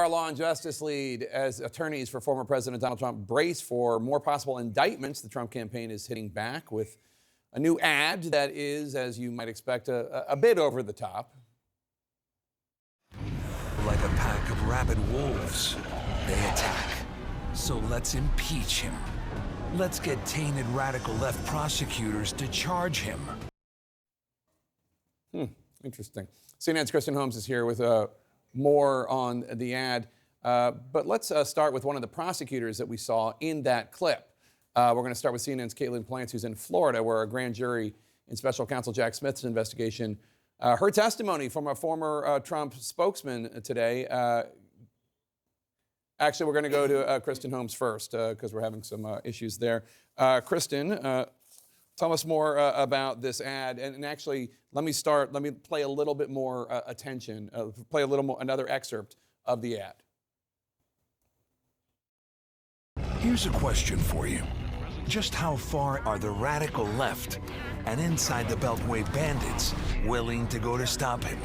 our law and justice lead as attorneys for former President Donald Trump brace for more possible indictments. The Trump campaign is hitting back with a new ad that is, as you might expect, a bit over the top. Like a pack of rabid wolves, they attack. So let's impeach him. Let's get tainted radical left prosecutors to charge him. Interesting. CNN's Kristen Holmes is here with more on the ad. But let's start with one of the prosecutors that we saw in that clip. We're going to start with CNN's Caitlin Plants, who's in Florida, where a grand jury in special counsel Jack Smith's investigation heard testimony from a former Trump spokesman today. Actually, we're going to go to Kristen Holmes first because we're having some issues there. Kristen, tell us more about this ad. And actually, let me play a little bit more attention, play a little more, another excerpt of the ad. Here's a question for you. Just how far are the radical left and inside the Beltway bandits willing to go to stop him?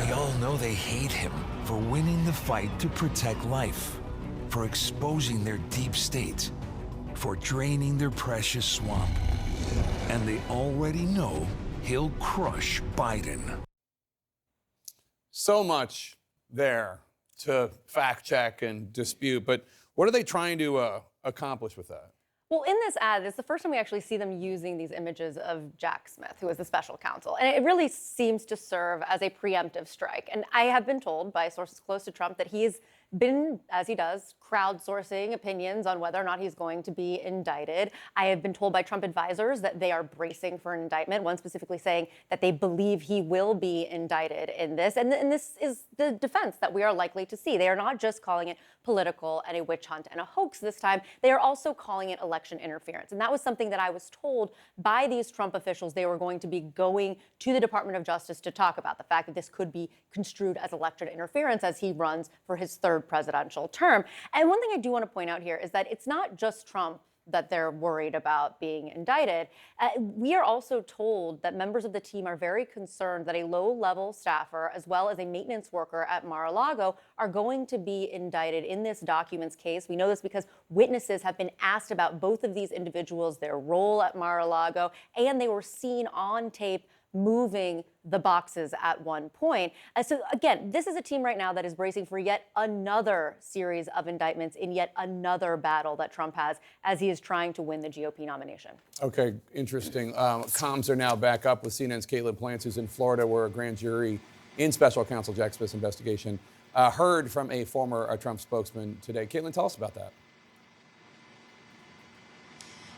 We all know they hate him for winning the fight to protect life, for exposing their deep state, for draining their precious swamp. And they already know he'll crush Biden. So much there to fact check and dispute, but what are they trying to accomplish with that? Well, in this ad, it's the first time we actually see them using these images of Jack Smith, who is the special counsel. And it really seems to serve as a preemptive strike. And I have been told by sources close to Trump that he's been, as he does, crowdsourcing opinions on whether or not he's going to be indicted. I have been told by Trump advisors that they are bracing for an indictment, one specifically saying that they believe he will be indicted in this. And this is the defense that we are likely to see. They are not just calling it political and a witch hunt and a hoax this time. They are also calling it election interference. And that was something that I was told by these Trump officials they were going to be going to the Department of Justice to talk about, the fact that this could be construed as election interference as he runs for his third presidential term. And one thing I do want to point out here is that it's not just Trump that they're worried about being indicted. We are also told that members of the team are very concerned that a low-level staffer, as well as a maintenance worker at Mar-a-Lago, are going to be indicted in this documents case. We know this because witnesses have been asked about both of these individuals, their role at Mar-a-Lago, and they were seen on tape moving the boxes at one point. So again, this is a team right now that is bracing for yet another series of indictments in yet another battle that Trump has as he is trying to win the GOP nomination. Okay, interesting. Comms are now back up with CNN's Caitlin Plants, who's in Florida, where a grand jury in special counsel Jack Smith's investigation heard from a former Trump spokesman today. Caitlin, tell us about that.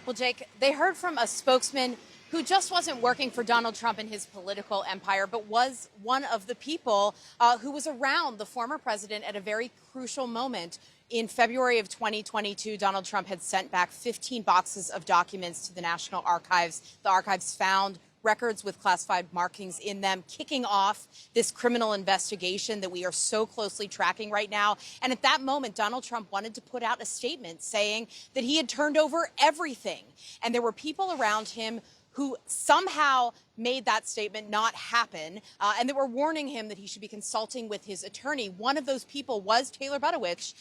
Well, Jake, they heard from a spokesman who just wasn't working for Donald Trump and his political empire, but was one of the people who was around the former president at a very crucial moment. In February of 2022, Donald Trump had sent back 15 boxes of documents to the National Archives. The archives found records with classified markings in them, kicking off this criminal investigation that we are so closely tracking right now. And at that moment, Donald Trump wanted to put out a statement saying that he had turned over everything. And there were people around him who somehow made that statement not happen, and they were warning him that he should be consulting with his attorney. One of those people was Taylor Budowich.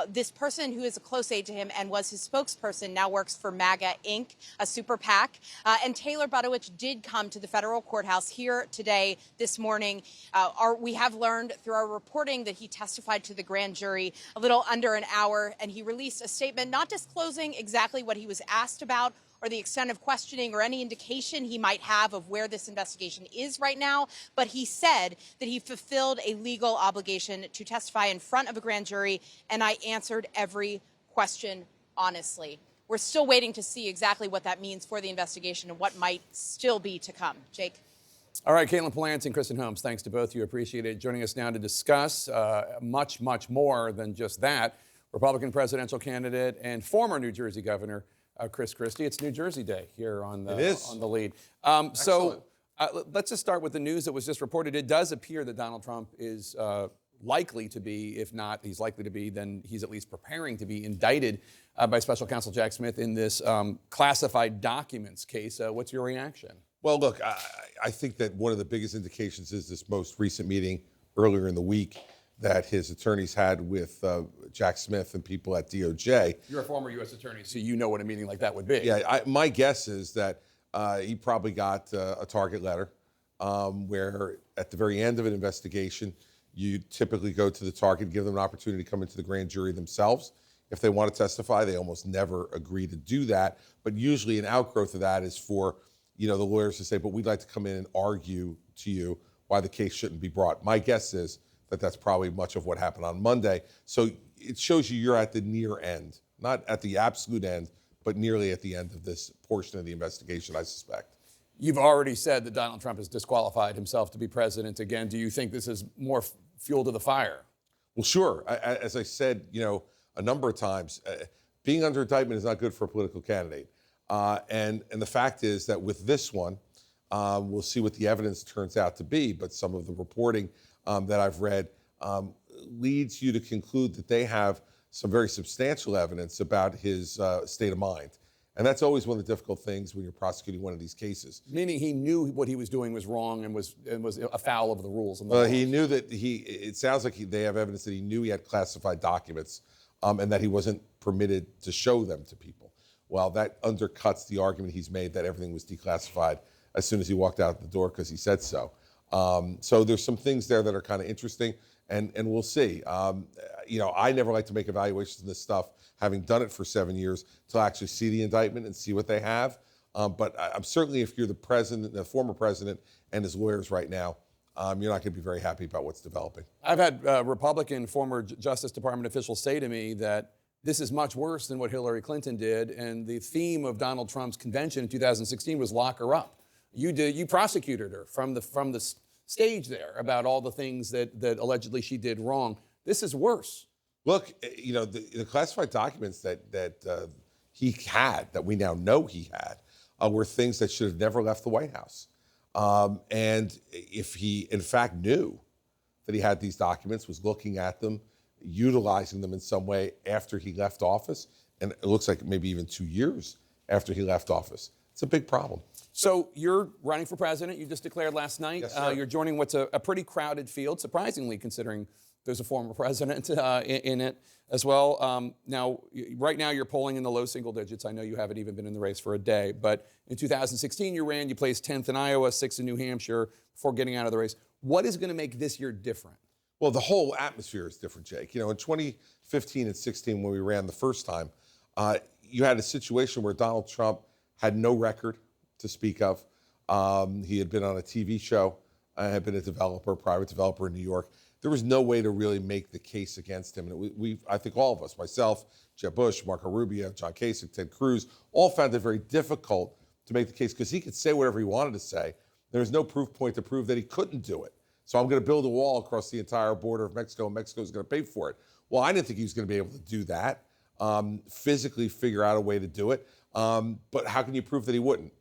This person who is a close aide to him and was his spokesperson now works for MAGA Inc., a super PAC. And Taylor Budowich did come to the federal courthouse here today, this morning. We have learned through our reporting that he testified to the grand jury a little under an hour, and he released a statement not disclosing exactly what he was asked about or the extent of questioning or any indication he might have of where this investigation is right now. But he said that he fulfilled a legal obligation to testify in front of a grand jury, and I answered every question honestly. We're still waiting to see exactly what that means for the investigation and what might still be to come. Jake? All right, Caitlin Plants and Kristen Holmes, thanks to both of you. Appreciate it. Joining us now to discuss much more than just that, Republican presidential candidate and former New Jersey governor, Chris Christie. It's New Jersey Day here on the lead. So let's just start with the news that was just reported. It does appear that Donald Trump is likely to be, if not he's likely to be, then he's at least preparing to be indicted by special counsel Jack Smith in this classified documents case. What's your reaction? Well, look, I think that one of the biggest indications is this most recent meeting earlier in the week that his attorneys had with Jack Smith and people at DOJ. You're a former U.S. attorney, so you know what a meeting like that would be. Yeah, my guess is that he probably got a target letter where at the very end of an investigation, you typically go to the target, give them an opportunity to come into the grand jury themselves. If they want to testify, they almost never agree to do that. But usually an outgrowth of that is for, the lawyers to say, but we'd like to come in and argue to you why the case shouldn't be brought. My guess is that that's probably much of what happened on Monday. So it shows you're at the near end, not at the absolute end, but nearly at the end of this portion of the investigation, I suspect. You've already said that Donald Trump has disqualified himself to be president again. Do you think this is more fuel to the fire? Well, sure. As I said, a number of times, being under indictment is not good for a political candidate. And the fact is that with this one, we'll see what the evidence turns out to be. But some of the reporting that I've read leads you to conclude that they have some very substantial evidence about his state of mind. And that's always one of the difficult things when you're prosecuting one of these cases. Meaning he knew what he was doing was wrong and was afoul of the rules. And the Well, laws. he knew that it sounds like they have evidence that he knew he had classified documents and that he wasn't permitted to show them to people. Well, that undercuts the argument he's made that everything was declassified as soon as he walked out the door because he said so. So there's some things there that are kind of interesting, and we'll see. I never like to make evaluations of this stuff, having done it for 7 years, to actually see the indictment and see what they have. But I'm certainly, if you're the president, the former president, and his lawyers right now, you're not going to be very happy about what's developing. I've had Republican former Justice Department officials say to me that this is much worse than what Hillary Clinton did, and the theme of Donald Trump's convention in 2016 was lock her up. You prosecuted her from the stage there about all the things that allegedly she did wrong. This is worse. Look, the classified documents that he had, that we now know he had, were things that should have never left the White House. And if he, in fact, knew that he had these documents, was looking at them, utilizing them in some way after he left office, and it looks like maybe even 2 years after he left office, it's a big problem. So you're running for president. You just declared last night. Yes, sir. You're joining what's a pretty crowded field, surprisingly, considering there's a former president in it as well. Right now you're polling in the low single digits. I know you haven't even been in the race for a day, but in 2016 you ran. You placed 10th in Iowa, 6th in New Hampshire before getting out of the race. What is going to make this year different? Well, the whole atmosphere is different, Jake. In 2015 and 16, when we ran the first time, you had a situation where Donald Trump had no record to speak of. He had been on a TV show, had been a developer, private developer in New York. There was no way to really make the case against him. And I think all of us, myself, Jeb Bush, Marco Rubio, John Kasich, Ted Cruz, all found it very difficult to make the case because he could say whatever he wanted to say. There was no proof point to prove that he couldn't do it. So I'm going to build a wall across the entire border of Mexico, and Mexico's going to pay for it. Well, I didn't think he was going to be able to do that, physically figure out a way to do it. But how can you prove that he wouldn't?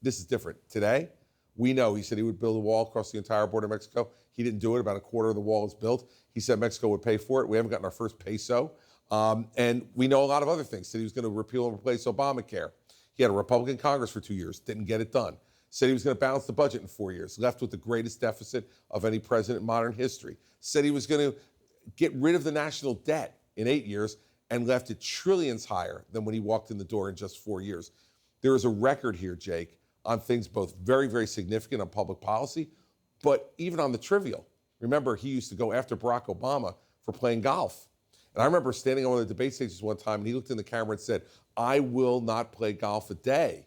This is different. Today, we know he said he would build a wall across the entire border of Mexico. He didn't do it. About a quarter of the wall is built. He said Mexico would pay for it. We haven't gotten our first peso. And we know a lot of other things. Said he was going to repeal and replace Obamacare. He had a Republican Congress for 2 years, didn't get it done. Said he was going to balance the budget in 4 years, left with the greatest deficit of any president in modern history. Said he was going to get rid of the national debt in 8 years and left it trillions higher than when he walked in the door in just 4 years. There is a record here, Jake, on things both very, very significant on public policy, but even on the trivial. Remember, he used to go after Barack Obama for playing golf. And I remember standing on one of the debate stages one time, and he looked in the camera and said, "I will not play golf a day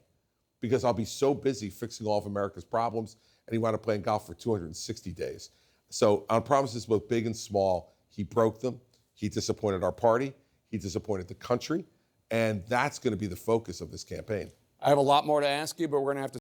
because I'll be so busy fixing all of America's problems." And he wound up playing golf for 260 days. So on promises both big and small, he broke them. He disappointed our party. He disappointed the country. And that's going to be the focus of this campaign. I have a lot more to ask you, but we're going to have to